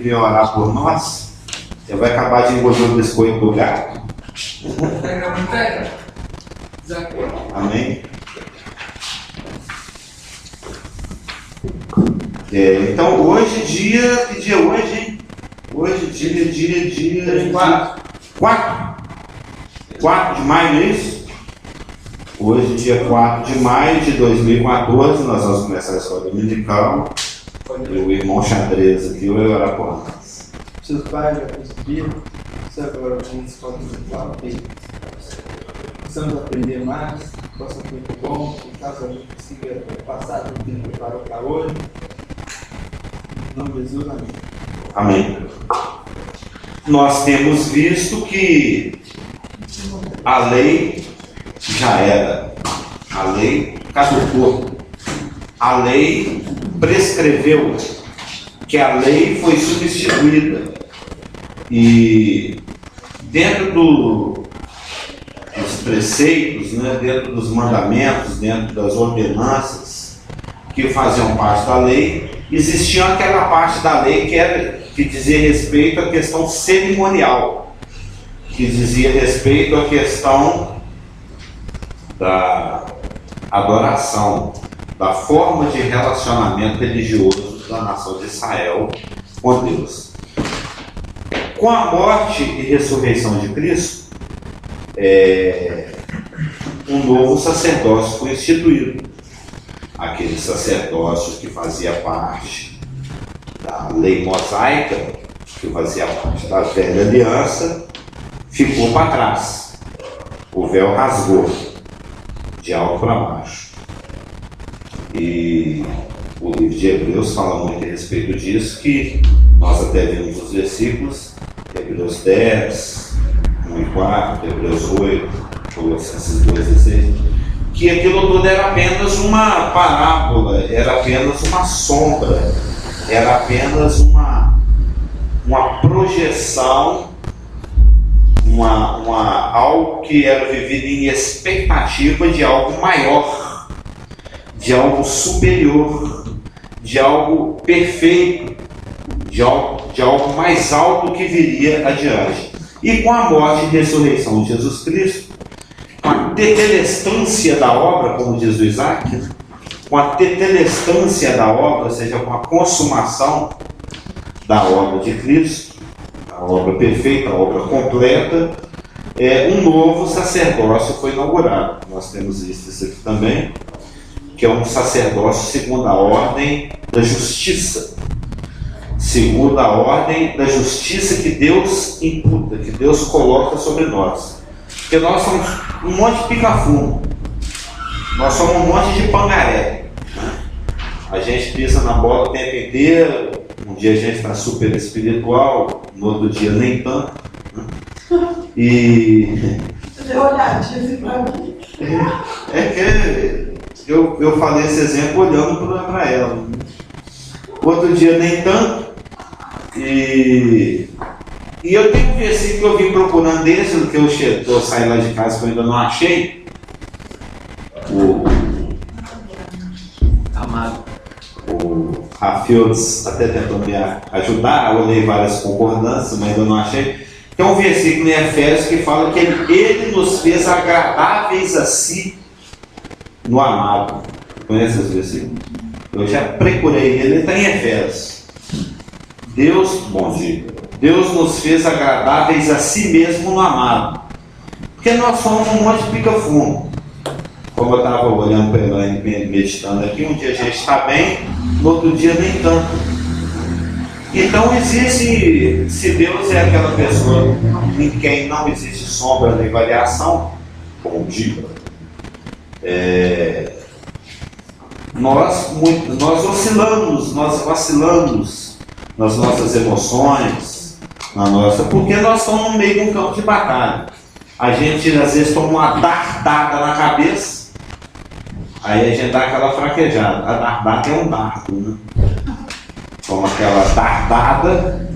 vir orar por nós, você vai acabar de engolir o biscoito do gato. Amém? Então hoje que dia é hoje, hein? Hoje dia 4 de maio, não é isso? Hoje, dia 4 de maio de 2014, nós vamos começar a escola dominical. E o irmão xadrez aqui vai orar por nós. Seus pais já conseguiram, você agora com a escola dominical, precisamos aprender mais, possa ser muito bom, que caso a gente consiga passar do tempo para hoje. Em nome de Jesus, amém. Amém. Nós temos visto que a lei já era, a lei caducou, a lei prescreveu, que a lei foi substituída e dentro dos preceitos, né, dentro dos mandamentos, dentro das ordenanças que faziam parte da lei, existia aquela parte da lei que dizia respeito à questão cerimonial, que dizia respeito à questão da adoração, da forma de relacionamento religioso da nação de Israel com Deus. Com a morte e ressurreição de Cristo, um novo sacerdócio foi instituído. Aquele sacerdócio que fazia parte da lei mosaica, que fazia parte da velha aliança, ficou para trás. O véu rasgou de alto para baixo. E o livro de Hebreus fala muito a respeito disso, que nós até vimos os versículos, Hebreus 10, 1 e 4, Hebreus 8, Colossenses 2 e 6, que aquilo tudo era apenas uma parábola, era apenas uma sombra, era apenas uma projeção, algo que era vivido em expectativa de algo maior, de algo superior, de algo perfeito, de algo mais alto que viria adiante. E com a morte e ressurreição de Jesus Cristo, com a tetelestância da obra, como diz o Isaac, com a tetelestância da obra, ou seja, com a consumação da obra de Cristo, a obra perfeita, a obra completa, um novo sacerdócio foi inaugurado. Nós temos visto isso aqui também, que é um sacerdócio segundo a ordem da justiça. Segundo a ordem da justiça que Deus imputa, que Deus coloca sobre nós. Porque nós somos um monte de pica-fumo. Nós somos um monte de pangaré. A gente pisa na bola o tempo inteiro. Um dia a gente está super espiritual, no outro dia nem tanto. E eu falei esse exemplo olhando para ela. Outro dia nem tanto. E eu tenho um versículo que eu vim procurando desde que eu saí lá de casa, que eu ainda não achei. O Rafios até tentou me ajudar, eu olhei várias concordâncias, mas ainda não achei. Tem um versículo em Efésios que fala que ele nos fez agradáveis a si no amado. Conhece esse versículo? Eu já procurei ele está em Efésios. Deus nos fez agradáveis a si mesmo no amado. Porque nós somos um monte de pica-fumo. Como eu estava olhando para ele, meditando aqui, um dia a gente está bem, no outro dia nem tanto. Então existe, se Deus é aquela pessoa em quem não existe sombra nem variação, como digo, nós oscilamos, nós vacilamos nas nossas emoções, porque nós estamos no meio de um campo de batalha. A gente às vezes toma uma dardada na cabeça, aí a gente dá aquela fraquejada. A dardada é um dardo, né? Toma aquela dardada,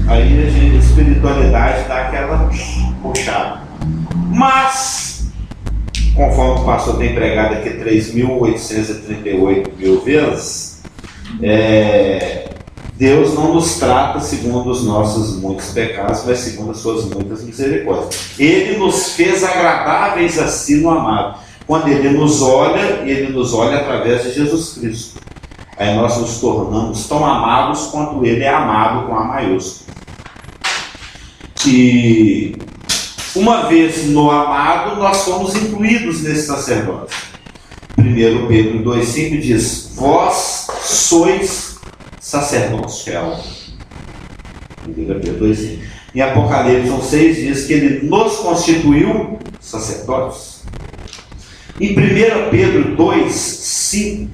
aí a espiritualidade dá aquela puxada. Mas, conforme o pastor tem pregado aqui 3.838 mil vezes, Deus não nos trata segundo os nossos muitos pecados, mas segundo as suas muitas misericórdias. Ele nos fez agradáveis a si no amado. Quando Ele nos olha através de Jesus Cristo. Aí nós nos tornamos tão amados quanto Ele é amado com A maiúsculo. E uma vez no amado, nós fomos incluídos nesse sacerdócio. 1 Pedro 2,5 diz: vós sois sacerdócio real. 1 Pedro 2,5. Em Apocalipse 6 diz que Ele nos constituiu sacerdotes. Em 1 Pedro 2,5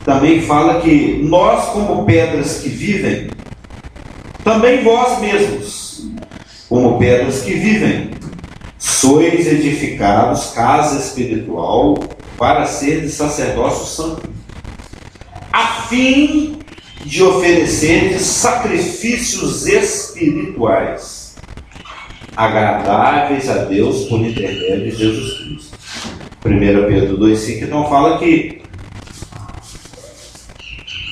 também fala que nós, como pedras que vivem, também vós mesmos, como pedras que vivem, sois edificados casa espiritual para ser de sacerdócio santo, a fim de oferecer sacrifícios espirituais agradáveis a Deus por intermédio de Jesus Cristo. 1 Pedro 2,5 então fala que,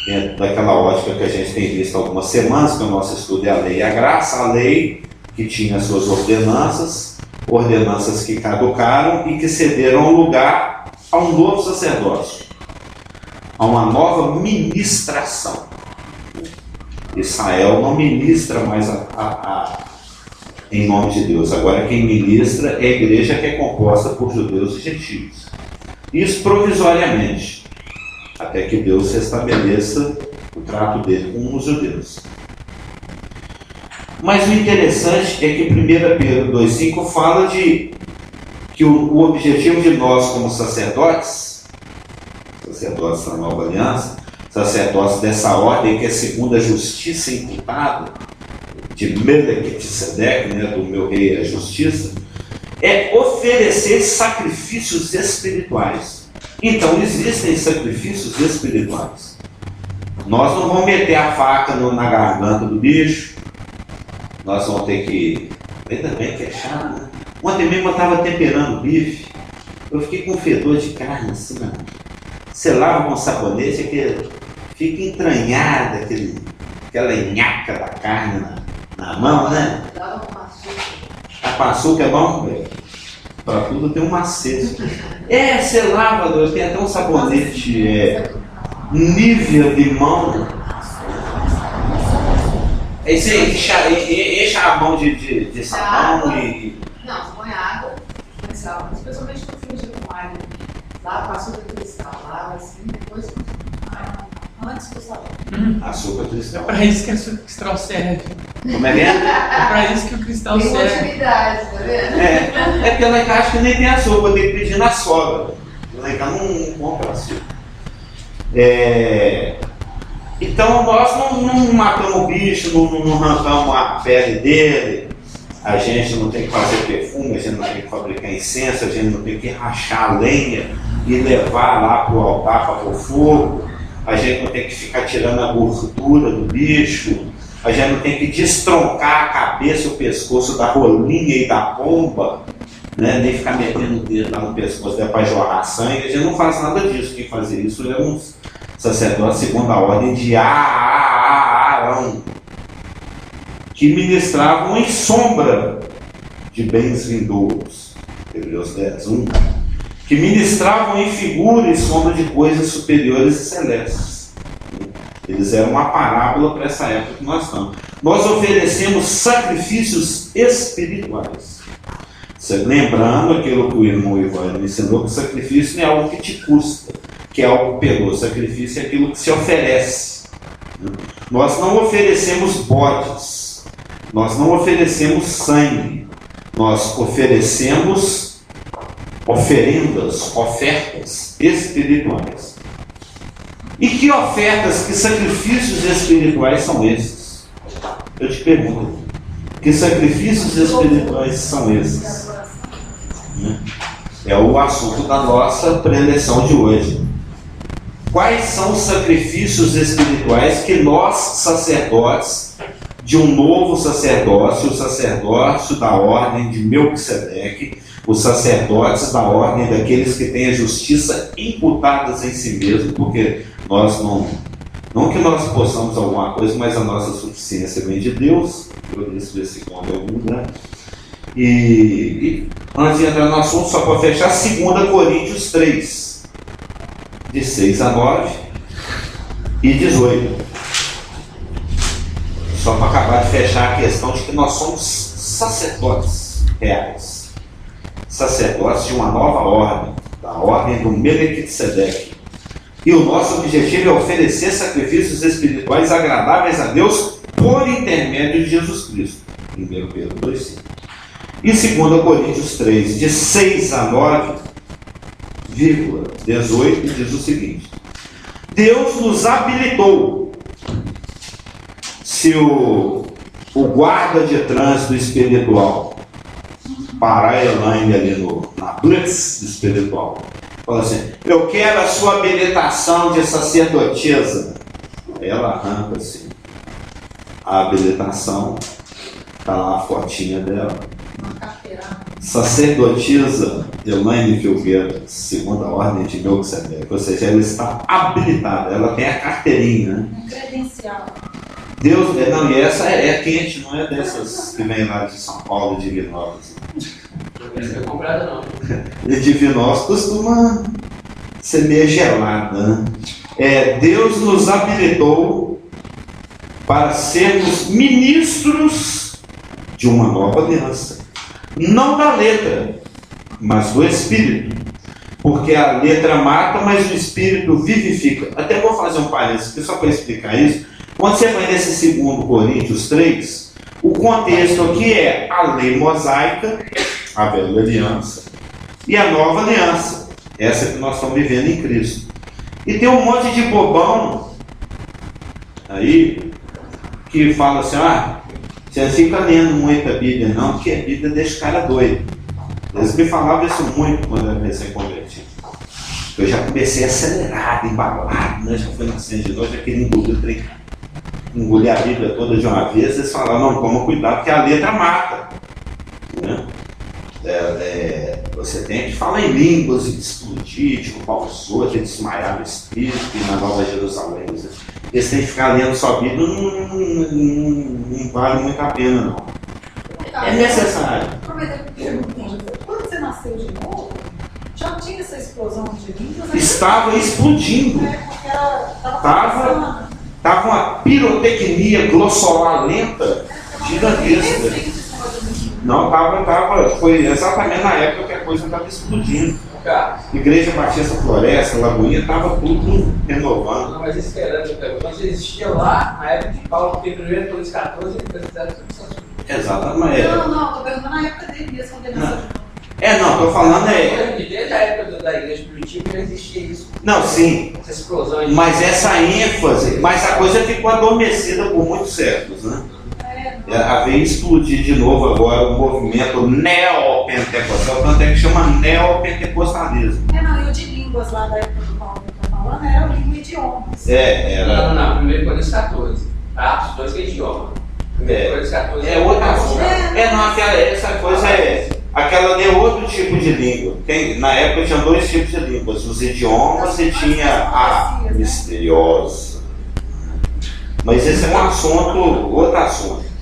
dentro daquela ótica que a gente tem visto há algumas semanas, que o nosso estudo é a lei e a graça, a lei que tinha suas ordenanças que caducaram e que cederam lugar a um novo sacerdócio, a uma nova ministração. Israel não ministra mais em nome de Deus. Agora quem ministra é a igreja, que é composta por judeus e gentios. Isso provisoriamente, até que Deus restabeleça o trato dele com os judeus. Mas o interessante é que 1 Pedro 2,5 fala de que o objetivo de nós como sacerdotes da nova aliança, sacerdotes dessa ordem que é segundo a justiça imputada, de Melquisedeque, do meu rei a justiça, é oferecer sacrifícios espirituais. Então existem sacrifícios espirituais. Nós não vamos meter a faca na garganta do bicho, nós vamos ter que... Ainda bem que é chato, né? Ontem mesmo eu estava temperando bife, eu fiquei com fedor de carne assim, né? Você lava com sabonete, que fica entranhada aquela nhaca da carne na mão, né? Lava com açúcar. A com açúcar é bom, velho? Para tudo tem um macete. Você lava, tem até um sabonete Nivea Limão. Enche a mão de sabão e... Não, você põe água, especialmente no fim de tomar, lava com açúcar cristal, lava assim, depois antes do sabão. Açúcar cristal. É para isso que o açúcar cristal serve. Como é que é? É para isso que o cristal Tem serve. utilidade, tá vendo? É porque lá em casa acho que nem tem açúcar, vou ter que pedir na sogra. Lá em casa não compra açúcar. Então nós não matamos o bicho, não arrancamos a pele dele, a gente não tem que fazer perfume, a gente não tem que fabricar incenso, a gente não tem que rachar a lenha e levar lá para o altar para pôr fogo, a gente não tem que ficar tirando a gordura do bicho, a gente não tem que destroncar a cabeça e o pescoço da rolinha e da pomba, né? Nem ficar metendo o dedo lá no pescoço para jorrar sangue, a gente não faz nada disso. Quem fazia isso é uns sacerdotes segundo a ordem de Arão, que ministravam em sombra de bens vindouros, Hebreus 10:1, que ministravam em figura e sombra de coisas superiores e celestes. Eles eram uma parábola para essa época que nós estamos. Nós oferecemos sacrifícios espirituais. Lembrando aquilo que o irmão Ivan me ensinou, que o sacrifício não é algo que te custa, que é algo pelo sacrifício, é aquilo que se oferece. Nós não oferecemos bodes, nós não oferecemos sangue, nós oferecemos oferendas, ofertas espirituais. E que ofertas, que sacrifícios espirituais são esses? Eu te pergunto, que sacrifícios espirituais são esses? É o assunto da nossa preleção de hoje. Quais são os sacrifícios espirituais que nós, sacerdotes de um novo sacerdócio, o sacerdócio da ordem de Melquisedeque, os sacerdotes da ordem daqueles que têm a justiça imputadas em si mesmo, porque nós Não que nós possamos alguma coisa, mas a nossa suficiência vem de Deus. Eu disse versículo onde algum lugar. E antes de entrar no assunto, só para fechar, 2 Coríntios 3, de 6 a 9 e 18. Só para acabar de fechar a questão de que nós somos sacerdotes reais. Sacerdotes de uma nova ordem, da ordem do Melequisedeque. E o nosso objetivo é oferecer sacrifícios espirituais agradáveis a Deus por intermédio de Jesus Cristo. 1 Pedro 2,5. E 2 Coríntios 3, de 6 a 9, 18, diz o seguinte: Deus nos habilitou. Se o guarda de trânsito espiritual parar a Elaine ali na blitz espiritual, fala assim: eu quero a sua habilitação de sacerdotisa. Aí ela arranca assim a habilitação, está lá a fotinha dela. Sacerdotisa Elaine Filgueira, segunda ordem de Melquisedeque. Ou seja, ela está habilitada, ela tem a carteirinha, né? Credencial. Deus, não, e essa é quente, não é dessas que vem lá de São Paulo, de Divinópolis. Essa não é comprada, não. E Divinópolis costuma ser meio gelada, né? Deus nos habilitou para sermos ministros de uma nova aliança. Não da letra, mas do Espírito. Porque a letra mata, mas o Espírito vivifica. Até vou fazer um parênteses aqui só para explicar isso. Quando você vai nesse 2 Coríntios 3, o contexto aqui é a lei mosaica, a velha aliança, e a nova aliança, essa que nós estamos vivendo em Cristo. E tem um monte de bobão aí que fala assim: você fica lendo muito a Bíblia, não, porque a Bíblia deixa o cara doido. Eles me falavam isso muito quando eu comecei a convertir. Eu já comecei acelerado, embalado, né? Já fui nascendo de novo, já queria engolir a Bíblia toda de uma vez. Eles falavam: não, toma cuidado, porque a letra mata, né? Você tem que falar em línguas e de explodir, de culpar os outros, de desmaiar no Espírito e na Nova Jerusalém. Eles têm que ficar lendo só a Bíblia, não vale muito a pena, não. É necessário. Aproveitando que perguntei, quando você nasceu de novo, já tinha essa explosão de línguas? Estava explodindo. Porque estava uma pirotecnia glossolar lenta, gigantesca. Não, foi exatamente na época que a coisa estava explodindo. Igreja Batista Floresta, Lagoinha, estava tudo renovando. Não, mas esperando, mas existia lá, na época de Paulo, porque primeiro Coríntios 14, ele precisaram de exatamente. Não, estou perguntando na época dele mesmo, quando ele nasceu. Estou falando desde a época da igreja primitiva já existia isso. Não, sim. Essa explosão. Mas essa ênfase, mas a coisa ficou adormecida por muitos séculos, né? Veio explodir de novo agora o movimento neopentecostal, tanto é que chama neopentecostalismo. Não, e o de línguas lá da época do Paulo que eu estou falando era o língua e idiomas. Era. Não, primeiro Coríntios 14. Atos 2 que é idioma. Primeiro Coríntios 14 é outra coisa. Essa coisa aquela de outro tipo de língua. Na época tinha dois tipos de línguas, os idiomas e tinha a misteriosa. Mas esse é um assunto, outro assunto.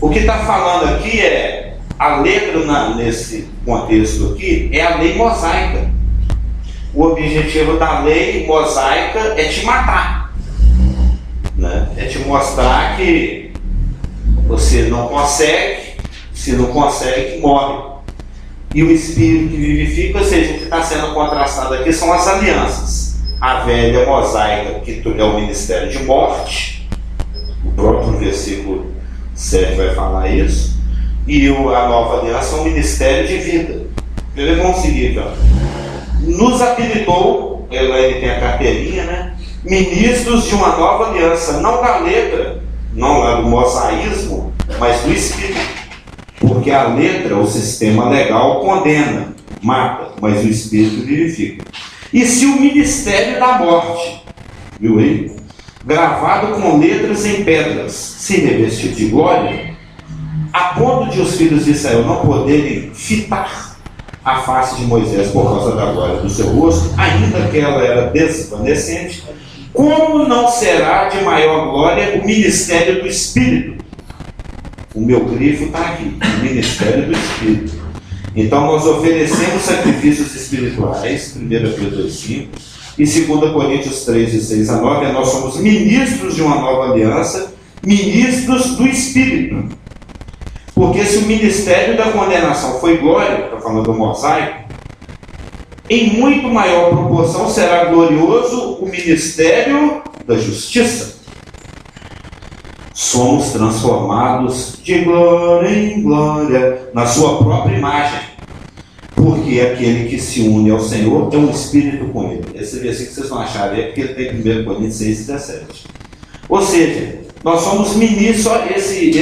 O que está falando aqui é a letra nesse contexto aqui é a lei mosaica. O objetivo da lei mosaica é te matar, né? É te mostrar que você não consegue, se não consegue, morre. E o Espírito que vivifica, ou seja, o que está sendo contrastado aqui são as alianças. A velha mosaica, que é o ministério de morte, o próprio versículo 7 vai falar isso, e a nova aliança é um ministério de vida. Vamos seguir, então. Nos habilitou, ele tem a carteirinha, né? Ministros de uma nova aliança, não da letra, não lá do mosaísmo, mas do Espírito. Porque a letra, o sistema legal, condena, mata, mas o Espírito vivifica. E se o ministério da morte, viu aí? Gravado com letras em pedras, se revestiu de glória, a ponto de os filhos de Israel não poderem fitar a face de Moisés por causa da glória do seu rosto, ainda que ela era desvanecente, Como não será de maior glória o ministério do Espírito? O meu grifo está aqui, o ministério do Espírito. Então nós oferecemos sacrifícios espirituais, 1 Pedro 2,5, e 2 Coríntios 3, de 6 a 9, nós somos ministros de uma nova aliança, ministros do Espírito. Porque se o ministério da condenação foi glória, está falando do mosaico, em muito maior proporção será glorioso o ministério da justiça. Somos transformados de glória em glória na sua própria imagem, porque aquele que se une ao Senhor é um espírito com ele. Esse versículo que vocês vão achar é porque ele tem 1 Coríntios 6, 17. Ou seja, nós somos ministros, só esse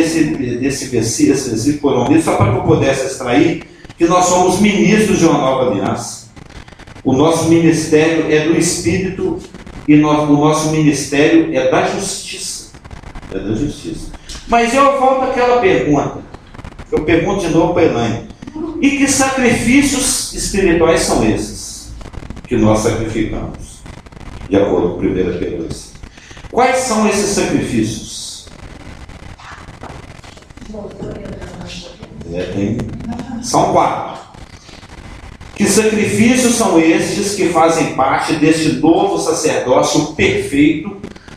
versículo foram lidos, só para que eu pudesse extrair que nós somos ministros de uma nova aliança. O nosso ministério é do Espírito e o nosso ministério é da justiça. É da justiça. Mas eu volto àquela pergunta. Eu pergunto de novo para a Elaine. E que sacrifícios espirituais são esses que nós sacrificamos? De acordo com 1 Pedro 2. Quais são esses sacrifícios? São 4. Que sacrifícios são estes que fazem parte deste novo sacerdócio perfeito,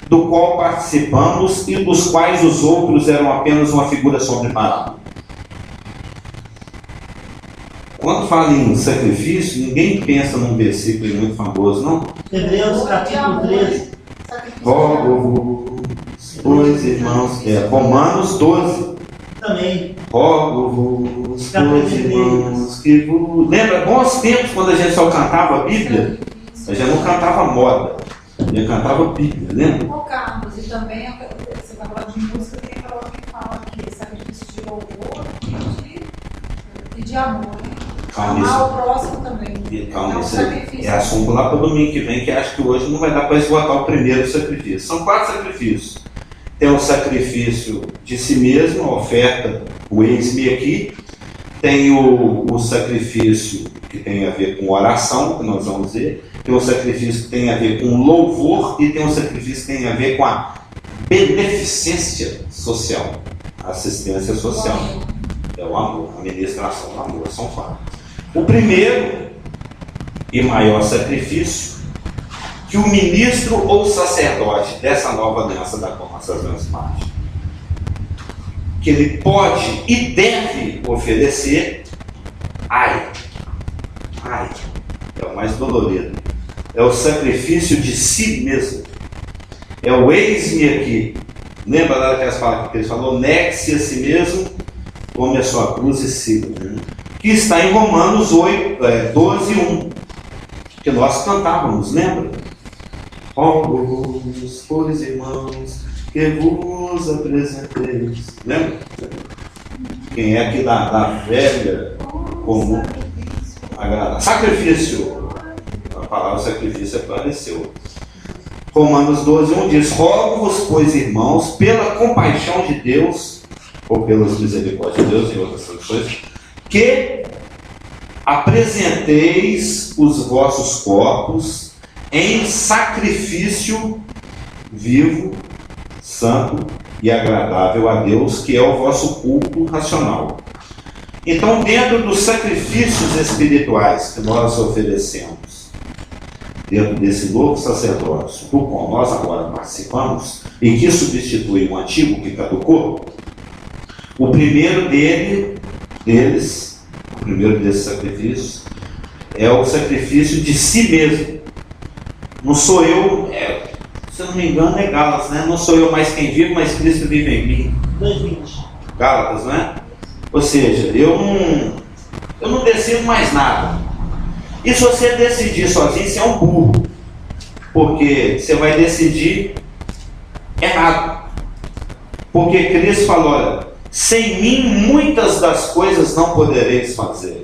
do qual participamos e dos quais os outros eram apenas uma figura sobre parábola? Quando fala em sacrifício, ninguém pensa num versículo muito famoso, não? Hebreus capítulo 13. Rogo-vos, pois irmãos, Romanos 12. Também. Rogo-vos, pois irmãos, que vos... Lembra, bons tempos, quando a gente só cantava a Bíblia? A gente não cantava moda, a gente cantava a Bíblia, lembra? Ô Carlos, e também, você vai falar de música, tem aquela que fala que sacrifício de louvor e de amor, né? Amar o próximo também. Calma, isso é assunto lá para o domingo que vem, que acho que hoje não vai dar para esgotar o primeiro sacrifício. São 4 sacrifícios. Tem o sacrifício de si mesmo, a oferta, o eis-me aqui. Tem o sacrifício que tem a ver com oração, que nós vamos ver. Tem o sacrifício que tem a ver com louvor e tem o sacrifício que tem a ver com a beneficência social, a assistência social. É o amor, a ministração do amor, são 4. O primeiro e maior sacrifício que o ministro ou sacerdote dessa nova aliança da qual nós fazemos parte, que ele pode e deve oferecer, é o mais dolorido, é o sacrifício de si mesmo, é o eis-me aqui. Lembra lá daquelas palavras que ele falou? Negue-se a si mesmo, tome a sua cruz e siga, que está em Romanos 12, 1, que nós cantávamos, lembra? Rogo-vos, pois irmãos, que vos apresenteis. Lembra? Quem é aqui da velha comum? Sacrifício. A palavra sacrifício apareceu. Romanos 12, 1 diz: rogo-vos, pois irmãos, pela compaixão de Deus, ou pelas misericórdias de Deus, em outras traduções, que apresenteis os vossos corpos em sacrifício vivo, santo e agradável a Deus, que é o vosso culto racional. Então, dentro dos sacrifícios espirituais que nós oferecemos, dentro desse novo sacerdócio, do qual nós agora participamos, e que substitui o antigo que caducou, o primeiro desses sacrifícios é o sacrifício de si mesmo. Não sou eu, se eu não me engano é Gálatas, né? Não sou eu mais quem vive, mas Cristo vive em mim. 2:20. Gálatas, né? Ou seja, eu não decido mais nada. E se você decidir sozinho, você é um burro. Porque você vai decidir errado. Porque Cristo falou: olha, sem mim muitas das coisas não podereis fazer.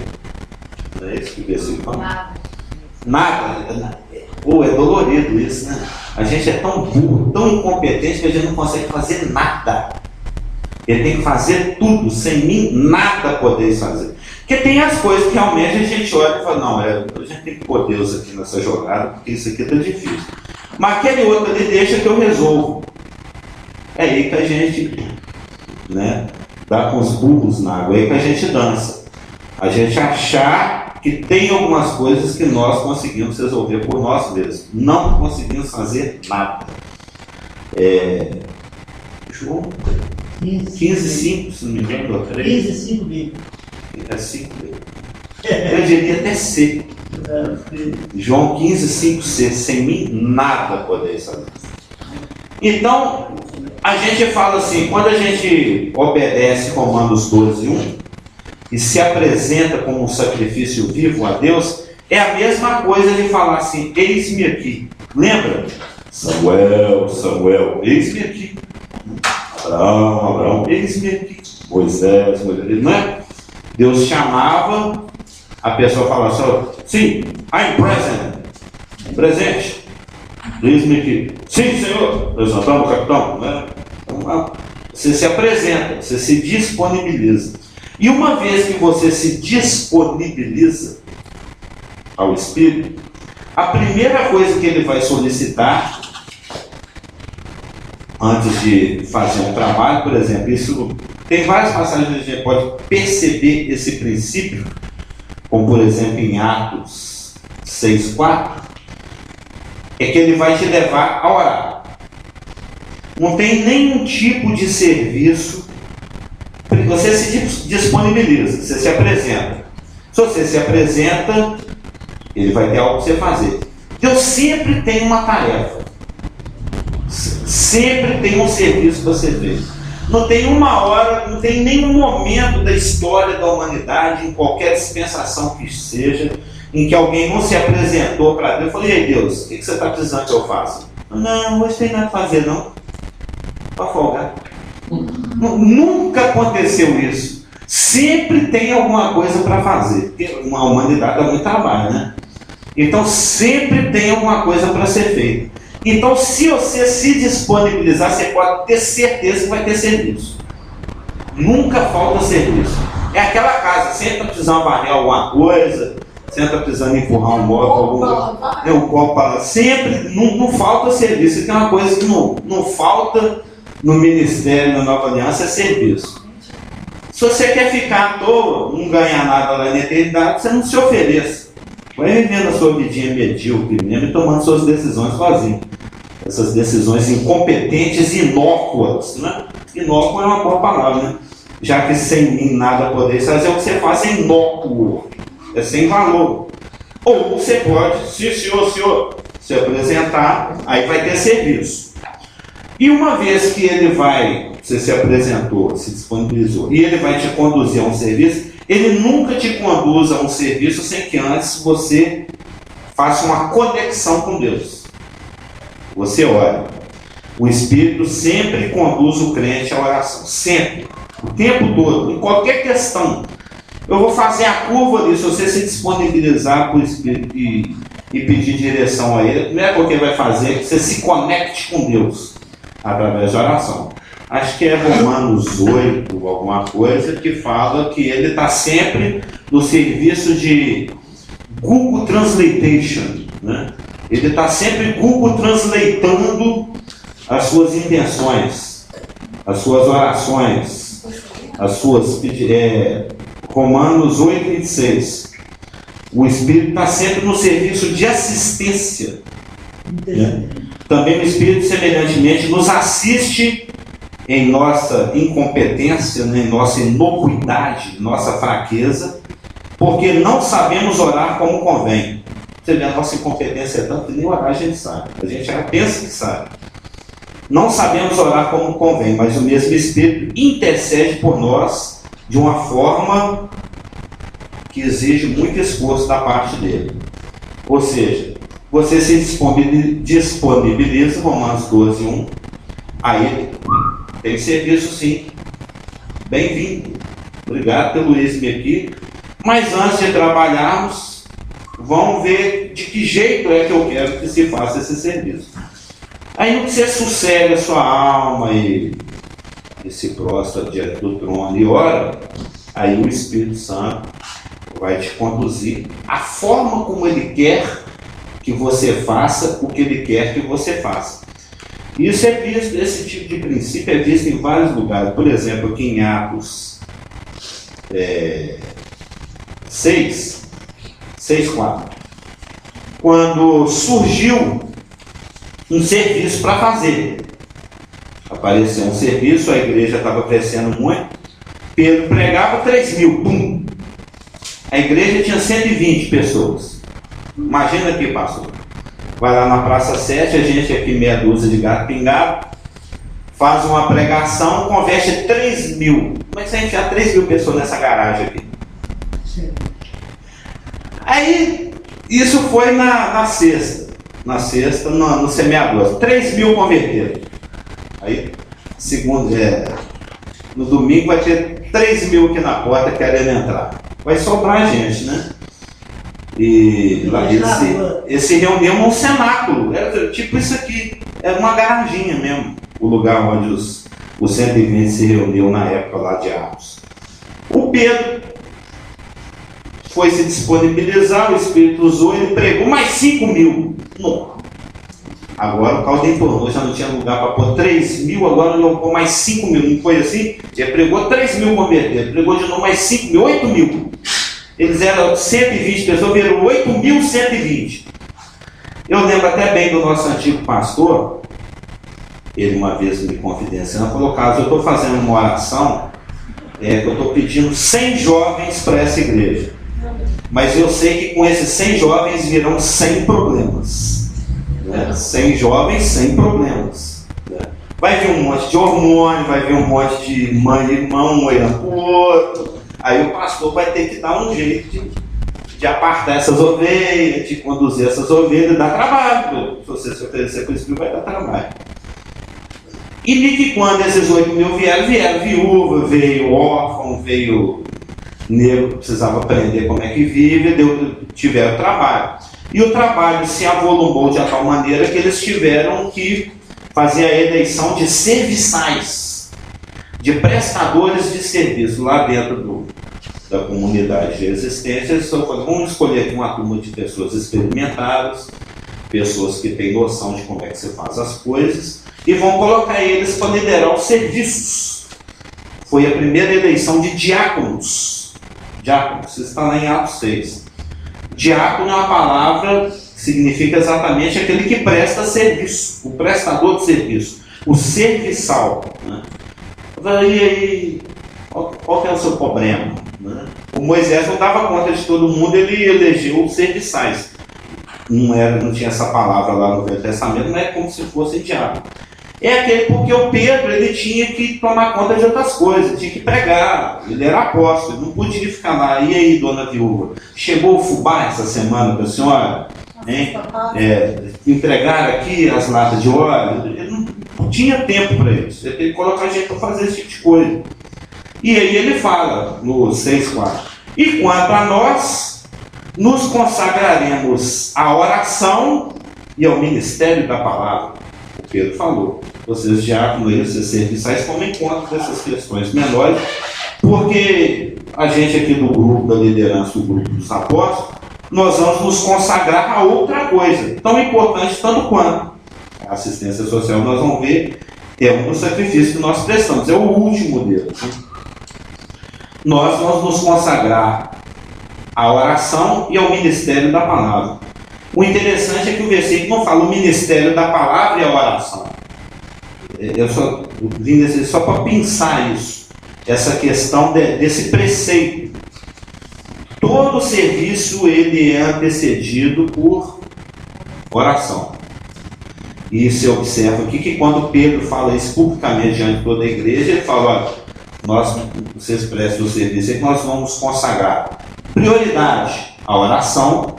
Não é isso que o versículo fala? Nada. Pô, é dolorido isso, né? A gente é tão burro, tão incompetente que a gente não consegue fazer nada. Ele tem que fazer tudo. Sem mim nada podeis fazer. Porque tem as coisas que realmente a gente olha e fala: não, a gente tem que pôr Deus aqui nessa jogada, porque isso aqui está difícil. Mas aquele outro ali deixa que eu resolvo. É aí que a gente, né, dá com os burros na água, é aí que a gente dança. A gente achar que tem algumas coisas que nós conseguimos resolver por nós mesmos. Não conseguimos fazer nada. João 15:5, se não me engano, 3. 15:5 Bíblia. É 5. Eu diria até C. João 15:5C. Sem mim nada podeis fazer. Então, a gente fala assim, quando a gente obedece Romanos 12:1 e se apresenta como um sacrifício vivo a Deus, é a mesma coisa de falar assim, eis-me aqui. Lembra? Samuel, Samuel, eis-me aqui. Abraão, eis-me aqui. Moisés, não é? Deus chamava, a pessoa falava assim, sim, I'm present. Presente. Eis-me aqui. Sim, senhor. Levantamos, capitão. Né? Então, você se apresenta, você se disponibiliza. E uma vez que você se disponibiliza ao Espírito, a primeira coisa que ele vai solicitar, antes de fazer um trabalho, por exemplo, isso tem várias passagens que a gente pode perceber esse princípio, como por exemplo em Atos 6:4, é que ele vai te levar a orar. Não tem nenhum tipo de serviço, você se disponibiliza, você se apresenta. Se você se apresenta, ele vai ter algo para você fazer. Deus sempre tem uma tarefa, sempre tem um serviço para ser feito. Não tem uma hora, não tem nenhum momento da história da humanidade, em qualquer dispensação que seja, em que alguém não se apresentou para Deus. Eu falei, ei Deus, o que você está precisando que eu faça? Não, hoje tem nada para fazer não, para folgar. Nunca aconteceu isso. Sempre tem alguma coisa para fazer, porque a humanidade dá muito trabalho, né? Então sempre tem alguma coisa para ser feita. Então se você se disponibilizar, você pode ter certeza que vai ter serviço. Nunca falta serviço. É aquela casa, sempre está precisando varrer alguma coisa, sempre está precisando empurrar um móvel, um copo, sempre, não falta serviço. E tem uma coisa que não falta no ministério, na Nova Aliança, é serviço. Se você quer ficar à toa, não ganhar nada lá na eternidade, você não se ofereça. Vai vivendo a sua vidinha medíocre mesmo e tomando suas decisões sozinho. Essas decisões incompetentes e inócuas, né? Inócuo é uma boa palavra, né? Já que sem mim nada podeis fazer, o que você faz é inócuo, é sem valor. Ou você pode, senhor, se apresentar, aí vai ter serviço. E uma vez que você se apresentou, se disponibilizou, e ele vai te conduzir a um serviço, ele nunca te conduz a um serviço sem que antes você faça uma conexão com Deus. Você ora. O Espírito sempre conduz o crente à oração. Sempre. O tempo todo. Em qualquer questão. Eu vou fazer a curva ali. Se você se disponibilizar para o Espírito e pedir direção a ele, a primeira coisa que ele vai fazer é que você se conecte com Deus através da oração. Acho que é Romanos 8, alguma coisa, que fala que ele está sempre no serviço de Google Translation, né? Ele está sempre Google translatando as suas intenções, as suas orações, as suas Romanos 8:26. O Espírito está sempre no serviço de assistência. Né? Também o Espírito, semelhantemente, nos assiste em nossa incompetência, em nossa inocuidade, nossa fraqueza, porque não sabemos orar como convém. Você vê, a nossa incompetência é tanto que nem orar a gente sabe. A gente já pensa que sabe. Não sabemos orar como convém, mas o mesmo Espírito intercede por nós de uma forma que exige muito esforço da parte dele. Ou seja, você se disponibiliza, Romanos 12:1, aí tem serviço sim. Bem-vindo. Obrigado pelo ex-me aqui. Mas antes de trabalharmos, vamos ver de que jeito é que eu quero que se faça esse serviço. Aí no que você sossega a sua alma e se prostra diante do trono e ora, aí o Espírito Santo vai te conduzir a forma como ele quer que você faça o que Ele quer que você faça. Isso é visto, esse tipo de princípio é visto em vários lugares. Por exemplo, aqui em Atos 6:4. Quando surgiu um serviço para fazer. Apareceu um serviço, a igreja estava crescendo muito. Pedro pregava 3.000, pum! A igreja tinha 120 pessoas. Imagina aqui, pastor. Vai lá na Praça 7, a gente aqui meia dúzia de gato pingado, faz uma pregação, converte 3.000. Como é que você vai enfiar 3.000 pessoas nessa garagem aqui? Sim. Aí, isso foi na sexta. No semeador. 3.000 converteram. Aí, no domingo vai ter 3.000 aqui na porta querendo entrar. Vai sobrar gente, né? E lá esse reunião num cenáculo. Era tipo isso aqui. Era uma garaginha mesmo. O lugar onde os 120 se reuniu na época lá de Atos. O Pedro foi se disponibilizar, o Espírito usou, ele pregou mais 5.000. Não. Agora o caldo entornou, já não tinha lugar para pôr 3.000, agora não pôr mais 5.000. Não foi assim? Já pregou 3.000 convertidos, pregou de novo mais 5.000, 8.000. Eles eram 120 pessoas, viram 8.120. Eu lembro até bem do nosso antigo pastor, ele uma vez me confidenciando, falou: Carlos, eu estou fazendo uma oração, que eu estou pedindo 100 jovens para essa igreja. Mas eu sei que com esses 100 jovens virão 100 problemas. 100 jovens, 100 problemas. Vai vir um monte de hormônio, vai vir um monte de mãe e irmão olhando para o outro. Aí o pastor vai ter que dar um jeito de apartar essas ovelhas, de conduzir essas ovelhas, dá trabalho. Se você se oferecer para isso, vai dar trabalho. E de que quando esses 8.000 vieram viúva, veio órfão, veio negro que precisava aprender como é que vive, tiveram trabalho. E o trabalho se avolumou de tal maneira que eles tiveram que fazer a eleição de serviçais, de prestadores de serviço lá dentro da comunidade de existência. Eles vão escolher aqui uma turma de pessoas experimentadas, pessoas que têm noção de como é que se faz as coisas, e vão colocar eles para liderar os serviços. Foi a primeira eleição de diáconos. Diáconos, isso está lá em Atos 6. Diácono é uma palavra que significa exatamente aquele que presta serviço, o prestador de serviço, o serviçal. Né? E aí, qual que é o seu problema? Né? O Moisés não dava conta de todo mundo, ele elegeu os serviçais. Não tinha essa palavra lá no Velho Testamento, não é como se fosse diácono. É aquele porque o Pedro ele tinha que tomar conta de outras coisas, tinha que pregar, ele era apóstolo, ele não podia ficar lá. E aí, dona viúva, chegou o fubá essa semana para a senhora? Entregar aqui as latas de óleo? Ele não tinha tempo para isso, ele tem que colocar gente para fazer esse tipo de coisa. E aí ele fala no 6:4: e quanto a nós, nos consagraremos à oração e ao ministério da palavra. O Pedro falou: vocês diáconos, vocês serviçais, tomem conta dessas questões menores, porque a gente aqui do grupo da liderança, do grupo dos apóstolos, nós vamos nos consagrar a outra coisa, tão importante tanto quanto a assistência social. Nós vamos ver, é um dos sacrifícios que nós prestamos, é o último deles. Nós vamos nos consagrar à oração e ao ministério da palavra. O interessante é que o versículo não fala o ministério da palavra e a oração. Eu só vim só para pensar isso, essa questão desse preceito. Todo serviço ele é antecedido por oração. E você observa aqui que quando Pedro fala isso publicamente diante de toda a igreja, ele fala: olha, vocês prestem o serviço é que nós vamos consagrar prioridade à oração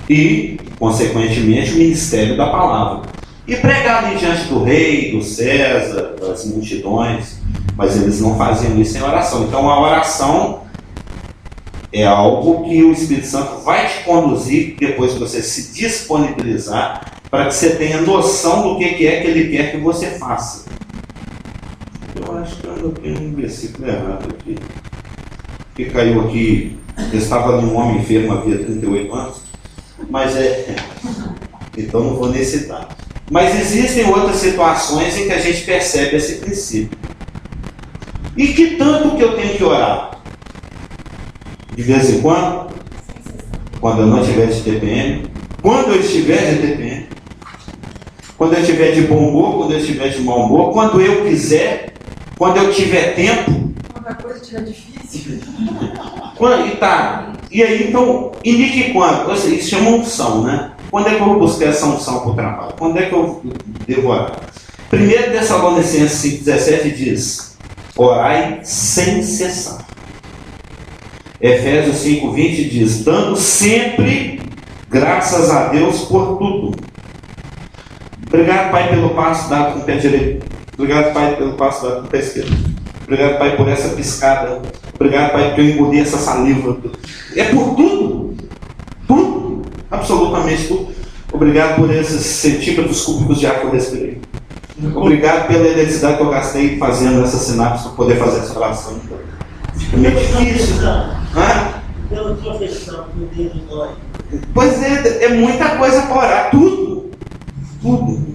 e, consequentemente, o ministério da palavra. E pregar ali diante do rei, do César, das multidões, mas eles não faziam isso em oração. Então a oração é algo que o Espírito Santo vai te conduzir depois que você se disponibilizar, para que você tenha noção do que é que ele quer que você faça. Eu acho que eu tenho um versículo errado aqui, que caiu aqui. Estava ali um homem enfermo, havia 38 anos. Mas então não vou nem citar. Mas existem outras situações em que a gente percebe esse princípio. E que tanto que eu tenho que orar? De vez em quando eu não estiver de TPM, quando eu estiver de TPM, quando eu estiver de bom humor, quando eu estiver de mau humor, quando eu quiser, quando eu tiver tempo. Quando a coisa estiver difícil. E aí, então, indique quando? Isso chama unção, né? Quando é que eu vou buscar essa unção para o trabalho? Quando é que eu devo orar? 1 Tessalonicenses 5,17 diz: orai sem cessar. Efésios 5,20 diz: dando sempre graças a Deus por tudo. Obrigado, Pai, pelo passo dado com o pé direito. Obrigado, Pai, pelo passo dado com o pé esquerdo. Obrigado, Pai, por essa piscada. Obrigado, Pai, porque eu engoli essa saliva. É por tudo. Tudo. Absolutamente tudo. Obrigado por esses centímetros cúbicos de ar que eu respirei. Obrigado pela eletricidade que eu gastei fazendo essa sinapse para poder fazer essa oração. Fica meio difícil. Pela profissão, meu dedo dói. Pois é muita coisa para orar. Tudo. Tudo.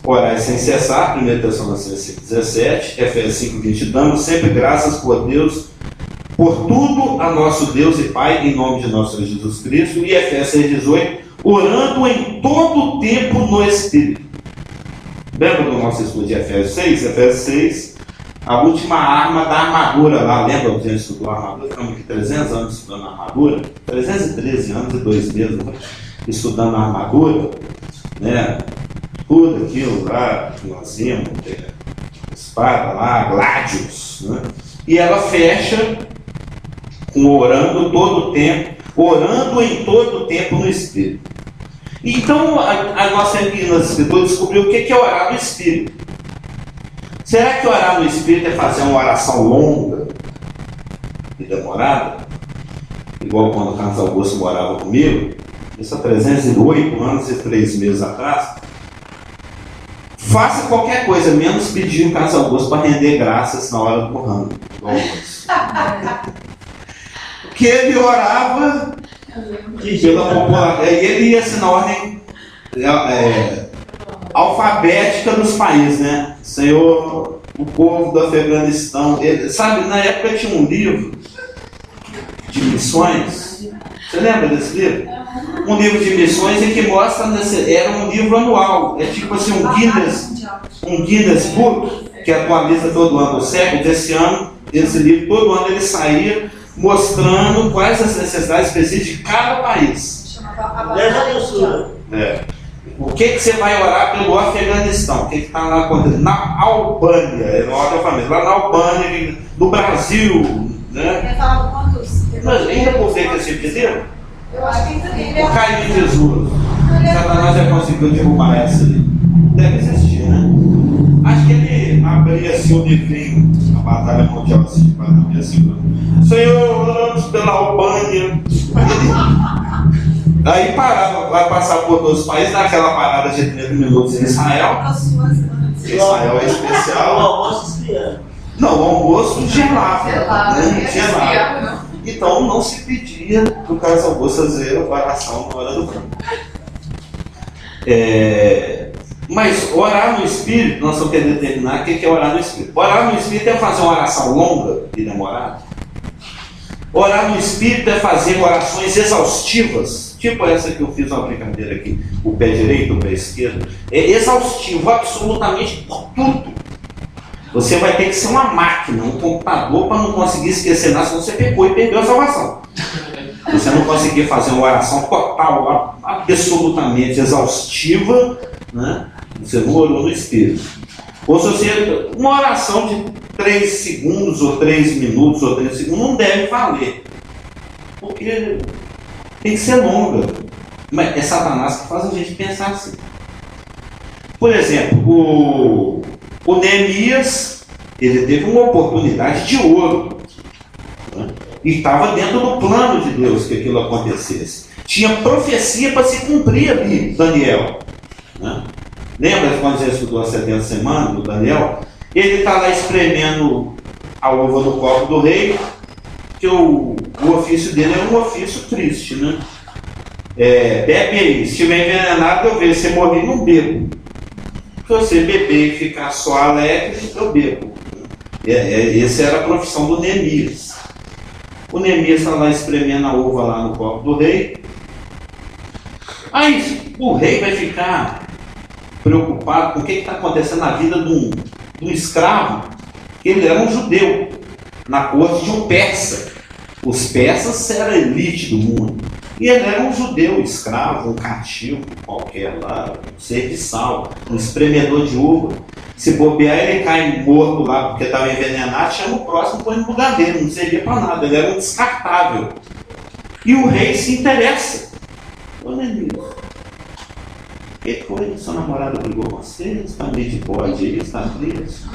Orar sem cessar, 1 Tessalonicenses 5,17, Efésios 5,20, dando sempre graças por Deus, por tudo a nosso Deus e Pai, em nome de nosso Senhor Jesus Cristo, e Efésios 6,18, orando em todo o tempo no Espírito. Lembra do nosso estudo de Efésios 6? Efésios 6, a última arma da armadura lá, lembra que a gente estudou a armadura? Ficamos aqui 300 anos estudando a armadura, 313 anos e 2 meses estudando a armadura, né? Tudo aquilo lá que nós vimos, espada lá, Gladius, né? E ela fecha com orando todo o tempo, orando em todo o tempo no Espírito. Então a nossa menina escritora descobriu o que é orar no Espírito. Será que orar no Espírito é fazer uma oração longa e demorada? Igual quando o Carlos Augusto morava comigo, isso há 308 anos e 3 meses atrás. Faça qualquer coisa, menos pedir o Carlos Augusto para render graças na hora do rango. Porque ele orava pela população. E ele ia assim na ordem alfabética dos países, né? Senhor, o povo do Afeganistão. Sabe, na época tinha um livro de missões. Você lembra desse livro? Um livro de missões em que mostra, era um livro anual, é tipo assim um Guinness Book, que atualiza todo ano. O século desse ano, esse livro, todo ano ele saía mostrando quais as necessidades específicas de cada país. O que você vai orar pelo Afeganistão? O que está lá acontecendo? Na Albânia, lá na Albânia, no Brasil, né? Mas ainda por ver que esse pedido? Eu acho que ainda O Caio de Jesus. Satanás já conseguiu derrubar essa ali. Deve existir, né? Acho que ele abria assim o livrinho, a batalha mundial assim, para abrir assim. Senhor, oramos pela Albânia. Aí parava, vai passar por todos os países, dá aquela parada de 30 minutos em Israel. Israel é especial. O almoço esfriando. Não, o almoço gelado. Gelado. Gelado. Então não se pedia para o Carlos Augusto fazer oração na hora do campo. Mas orar no Espírito, nós só queremos determinar o que é orar no Espírito. Orar no Espírito é fazer uma oração longa e demorada. Orar no Espírito é fazer orações exaustivas, tipo essa que eu fiz uma brincadeira aqui, o pé direito, o pé esquerdo. É exaustivo, absolutamente por tudo. Você vai ter que ser uma máquina, um computador, para não conseguir esquecer nada, senão você pecou e perdeu a salvação. Você não conseguir fazer uma oração total, absolutamente exaustiva, né? Você não orou no Espírito. Ou se você, uma oração de 3 segundos, ou 3 minutos, ou 3 segundos, não deve valer. Porque tem que ser longa. Mas é Satanás que faz a gente pensar assim. Por exemplo, o Neemias, ele teve uma oportunidade de ouro, né? E estava dentro do plano de Deus que aquilo acontecesse. Tinha profecia para se cumprir ali, Daniel, né? Lembra quando você estudou a 70 semanas do Daniel? Ele está lá espremendo a uva no copo do rei, que o ofício dele é um ofício triste, né? bebe aí, se estiver envenenado eu vejo, você morrer, não bebo. Se você beber e ficar só alegre, eu bebo. Essa era a profissão do Neemias. O Neemias está lá espremendo a uva lá no copo do rei. Aí o rei vai ficar preocupado com o que está acontecendo na vida de um escravo. Ele era um judeu, na corte de um persa. Os persas eram a elite do mundo. E ele era um judeu escravo, um cativo qualquer lá, um serviçal, um espremedor de uva. Se bobear, ele cai morto lá porque estava envenenado, chama o próximo, põe no lugar dele, não servia para nada, ele era um descartável. E o rei se interessa. Ô Neemias, o que foi? Sua namorada brigou com você? Está meio de bode aí, está preso.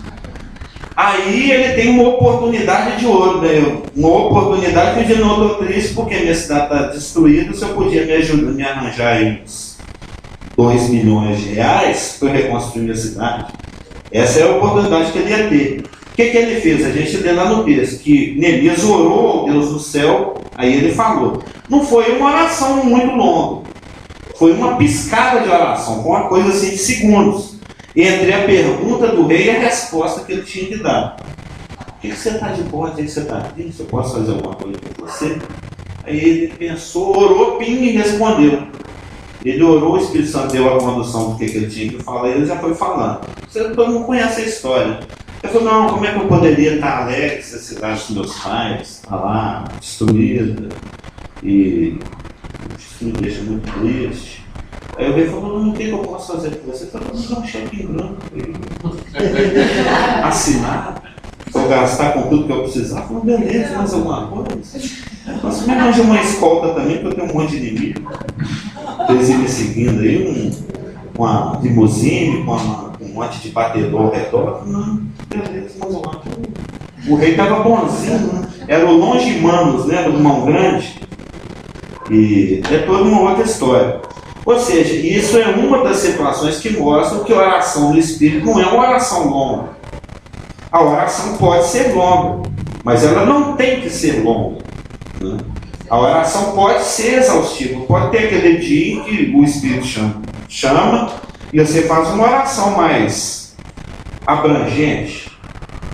Aí ele tem uma oportunidade de ouro, né? Uma oportunidade que eu não estou triste porque minha cidade está destruída. Se eu podia me ajudar, me arranjar aí uns 2 milhões de reais para reconstruir minha cidade. Essa é a oportunidade que ele ia ter. O que ele fez? A gente lê lá no texto que Neemias orou ao Deus do céu, aí ele falou. Não foi uma oração muito longa, foi uma piscada de oração, com uma coisa assim de segundos. Entre a pergunta do rei e a resposta que ele tinha que dar. O que você está de bode? O que você está triste? Eu posso fazer alguma coisa com você? Aí ele pensou, orou, pim, e respondeu. Ele orou, o Espírito Santo deu a condução do que ele tinha que falar, e ele já foi falando. Todo mundo conhece a história. Ele falou, não, como é que eu poderia estar alegre se a cidade dos meus pais está lá, destruída, e isso me deixa muito triste. Aí o rei falou, não, o que eu posso fazer com você? Ele falou, me dá um cheque em branco aí. Assinar, se eu gastar com tudo que eu precisar. Falou, beleza, mais alguma coisa? Você me arranja uma escolta também, porque eu tenho um monte de inimigo. Eles iam me seguindo aí, uma limusine com um monte de batedor ao redor. Não, beleza, mais alguma coisa. O rei estava bonzinho, né? Era o Longimanus, né, do Mão Grande. E é toda uma outra história. Ou seja, isso é uma das situações que mostram que a oração do Espírito não é uma oração longa. A oração pode ser longa, mas ela não tem que ser longa, né? A oração pode ser exaustiva, pode ter aquele dia em que o Espírito chama e você faz uma oração mais abrangente,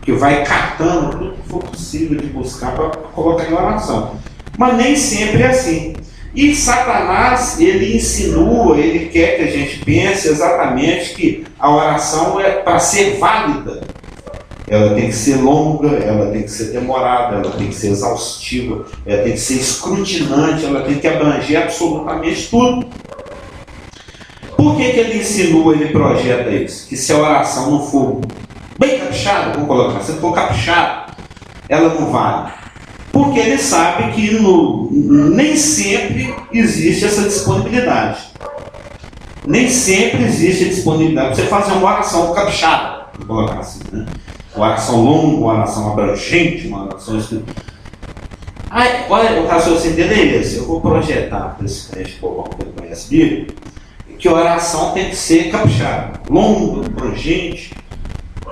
que vai catando tudo que for possível de buscar para colocar em oração. Mas nem sempre é assim. E Satanás, ele insinua, ele quer que a gente pense exatamente que a oração é para ser válida. Ela tem que ser longa, ela tem que ser demorada, ela tem que ser exaustiva, ela tem que ser escrutinante, ela tem que abranger absolutamente tudo. Por que ele insinua, ele projeta isso? Que se a oração não for bem caprichada, vamos colocar, se for caprichada, ela não vale. Porque ele sabe que nem sempre existe essa disponibilidade. Nem sempre existe a disponibilidade para você fazer uma oração caprichada, vamos colocar assim, né? Uma oração longa, uma oração abrangente, uma oração escrita. Olha, o raciocínio dele é esse. Eu vou projetar para esse crente povão que ele conhece Bíblia, que a oração tem que ser caprichada, longa, abrangente.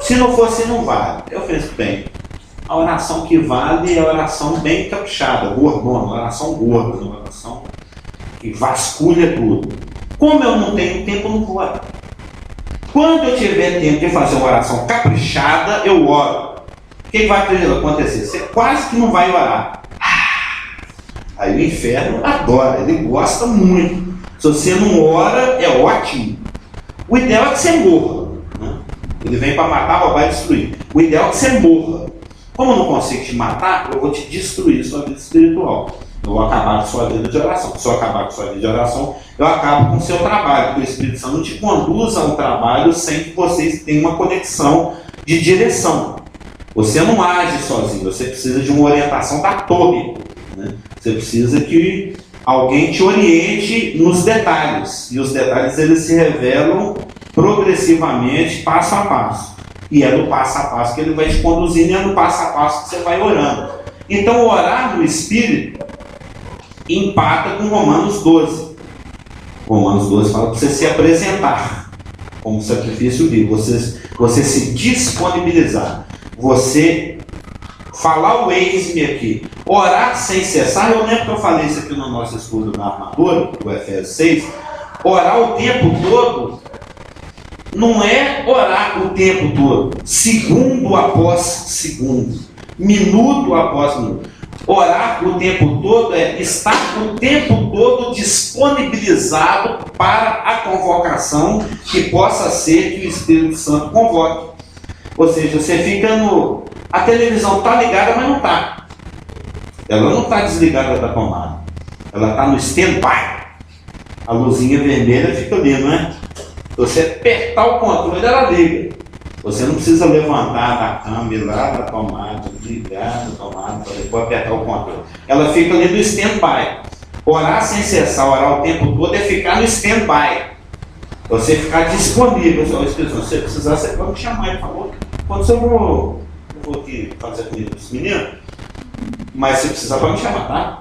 Se não for assim, não vale. Eu penso bem. A oração que vale é a oração bem caprichada, gordona, uma oração gorda, uma oração que vasculha tudo. Como eu não tenho tempo, eu não vou orar. Quando eu tiver tempo de fazer uma oração caprichada, eu oro. O que vai acontecer? Você quase que não vai orar. Aí o inferno adora, ele gosta muito. Se você não ora, é ótimo. O ideal é que você morra, né? Ele vem para matar, roubar e destruir. O ideal é que você morra. Como eu não consigo te matar, eu vou te destruir sua vida espiritual. Eu vou acabar com sua vida de oração. Se eu acabar com sua vida de oração, eu acabo com o seu trabalho. Porque o Espírito Santo não te conduz a um trabalho sem que vocês tenham uma conexão de direção. Você não age sozinho, você precisa de uma orientação da torre, né? Você precisa que alguém te oriente nos detalhes. E os detalhes eles se revelam progressivamente, passo a passo. E é no passo a passo que ele vai te conduzindo, e é no passo a passo que você vai orando. Então, orar no Espírito empata com Romanos 12. Romanos 12 fala para você se apresentar como sacrifício vivo, você se disponibilizar, você falar o eis-me aqui, orar sem cessar. Eu lembro que eu falei isso aqui no nosso estudo da armadura, do Efésios 6. Orar o tempo todo não é orar o tempo todo, segundo após segundo, minuto após minuto. Orar o tempo todo é estar o tempo todo disponibilizado para a convocação que possa ser que o Espírito Santo convoque. Ou seja, você fica no... A televisão está ligada, mas não está. Ela não está desligada da tomada. Ela está no stand-by. A luzinha vermelha fica ali, não é? Se você apertar o controle, ela liga. Você não precisa levantar da cama, ir lá da tomada, ligar da tomada, para depois apertar o controle. Ela fica ali no stand-by. Orar sem cessar, orar o tempo todo, é ficar no stand-by. Você ficar disponível. Se você precisar, você pode me chamar, por favor. Quando eu vou aqui fazer comida para os meninos, mas se precisar, pode me chamar, tá?